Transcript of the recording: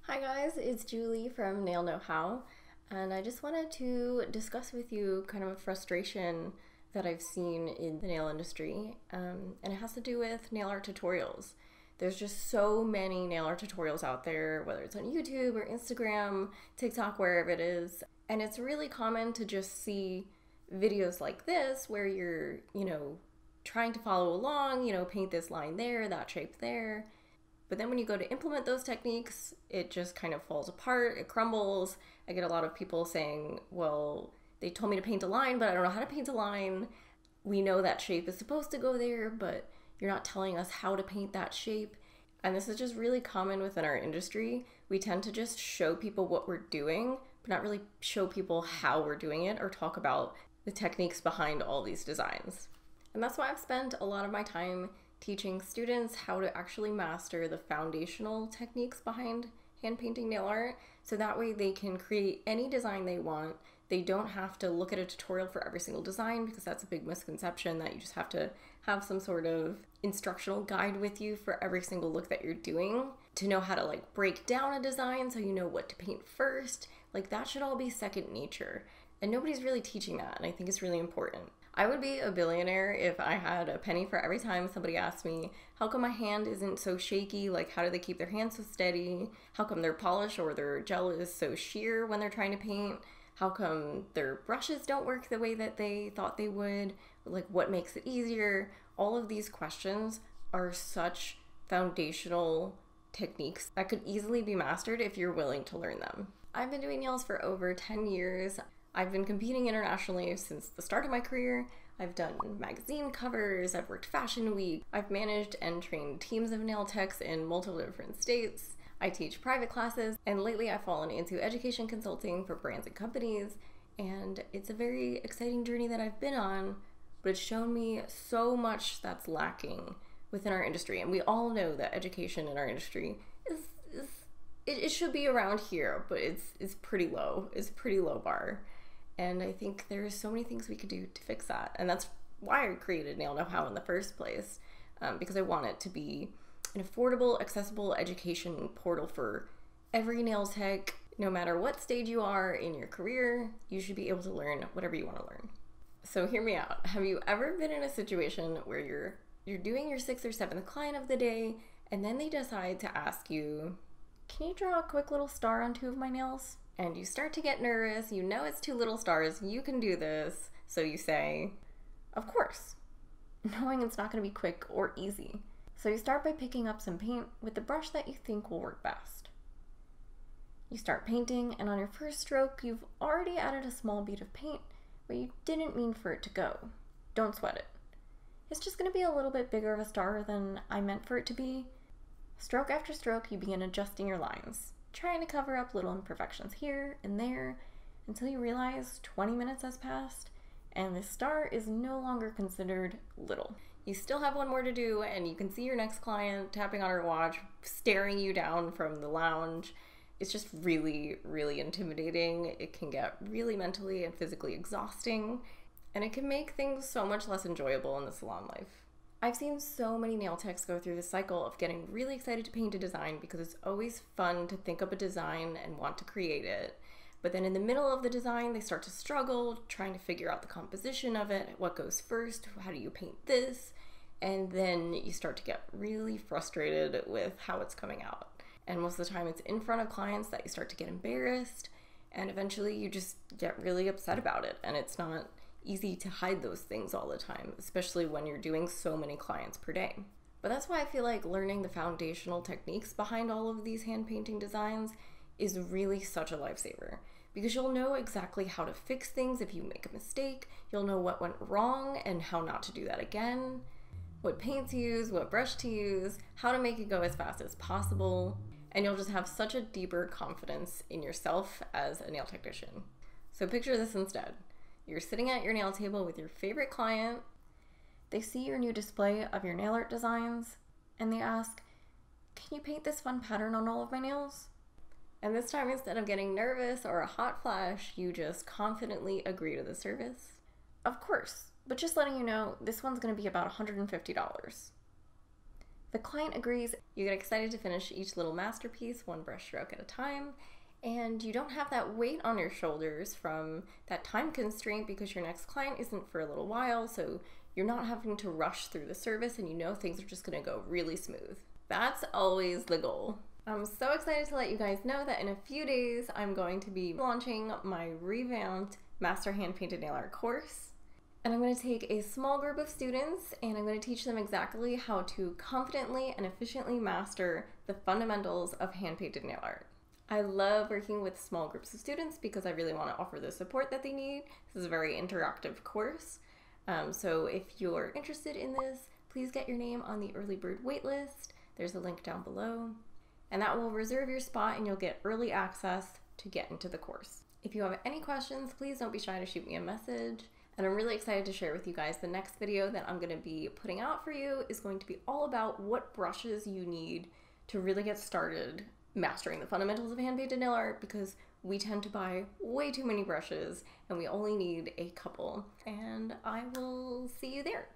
Hi guys, it's Julie from Nail Know How, and I just wanted to discuss with you kind of a frustration that I've seen in the nail industry, and it has to do with nail art tutorials. There's just so many nail art tutorials out there, whether it's on YouTube or Instagram, TikTok, wherever it is, and it's really common to just see videos like this where you're, trying to follow along, paint this line there, that shape there. But then when you go to implement those techniques, it just kind of falls apart, it crumbles. I get a lot of people saying, well, they told me to paint a line, but I don't know how to paint a line. We know that shape is supposed to go there, but you're not telling us how to paint that shape. And this is just really common within our industry. We tend to just show people what we're doing, but not really show people how we're doing it or talk about the techniques behind all these designs. And that's why I've spent a lot of my time teaching students how to actually master the foundational techniques behind hand painting nail art, so that way they can create any design they want. They don't have to look at a tutorial for every single design, because that's a big misconception that you just have to have some sort of instructional guide with you for every single look that you're doing to know how to break down a design so you know what to paint first. That should all be second nature, and nobody's really teaching that, and I think it's really important. I would be a billionaire if I had a penny for every time somebody asked me, how come my hand isn't so shaky? How do they keep their hands so steady? How come their polish or their gel is so sheer when they're trying to paint? How come their brushes don't work the way that they thought they would? What makes it easier? All of these questions are such foundational techniques that could easily be mastered if you're willing to learn them. I've been doing nails for over 10 years. I've been competing internationally since the start of my career. I've done magazine covers, I've worked Fashion Week, I've managed and trained teams of nail techs in multiple different states. I teach private classes, and lately I've fallen into education consulting for brands and companies, and it's a very exciting journey that I've been on, but it's shown me so much that's lacking within our industry. And we all know that education in our industry it should be around here, but it's pretty low. It's a pretty low bar. And I think there's so many things we could do to fix that. And that's why I created Nail Know How in the first place, because I want it to be an affordable, accessible education portal for every nail tech. No matter what stage you are in your career, you should be able to learn whatever you want to learn. So hear me out. Have you ever been in a situation where you're doing your 6th or 7th client of the day, and then they decide to ask you, can you draw a quick little star on 2 of my nails? And you start to get nervous, you know it's 2 little stars, you can do this, so you say, of course, knowing it's not going to be quick or easy. So you start by picking up some paint with the brush that you think will work best. You start painting, and on your first stroke, you've already added a small bead of paint where you didn't mean for it to go. Don't sweat it. It's just going to be a little bit bigger of a star than I meant for it to be. Stroke after stroke, you begin adjusting your lines, trying to cover up little imperfections here and there, until you realize 20 minutes has passed and the star is no longer considered little. You still have one more to do, and you can see your next client tapping on her watch, staring you down from the lounge. It's just really, really intimidating. It can get really mentally and physically exhausting, and it can make things so much less enjoyable in the salon life. I've seen so many nail techs go through this cycle of getting really excited to paint a design because it's always fun to think up a design and want to create it. But then in the middle of the design, they start to struggle trying to figure out the composition of it, what goes first, how do you paint this? And then you start to get really frustrated with how it's coming out. And most of the time it's in front of clients that you start to get embarrassed, and eventually you just get really upset about it, and it's not easy to hide those things all the time, especially when you're doing so many clients per day. But that's why I feel like learning the foundational techniques behind all of these hand painting designs is really such a lifesaver, because you'll know exactly how to fix things if you make a mistake, you'll know what went wrong and how not to do that again, what paint to use, what brush to use, how to make it go as fast as possible, and you'll just have such a deeper confidence in yourself as a nail technician. So picture this instead. You're sitting at your nail table with your favorite client. They see your new display of your nail art designs, and they ask, can you paint this fun pattern on all of my nails? And this time, instead of getting nervous or a hot flash, you just confidently agree to the service. Of course, but just letting you know, this one's going to be about $150. The client agrees. You get excited to finish each little masterpiece one brush stroke at a time, and you don't have that weight on your shoulders from that time constraint because your next client isn't for a little while, so you're not having to rush through the service and you know things are just gonna go really smooth. That's always the goal. I'm so excited to let you guys know that in a few days I'm going to be launching my revamped Master Hand Painted Nail Art course. And I'm going to take a small group of students and I'm going to teach them exactly how to confidently and efficiently master the fundamentals of hand painted nail art. I love working with small groups of students because I really want to offer the support that they need. This is a very interactive course. So if you're interested in this, please get your name on the early bird waitlist. There's a link down below. And that will reserve your spot and you'll get early access to get into the course. If you have any questions, please don't be shy to shoot me a message. And I'm really excited to share with you guys the next video that I'm going to be putting out for you is going to be all about what brushes you need to really get started mastering the fundamentals of hand painted nail art, because we tend to buy way too many brushes and we only need a couple. And I will see you there.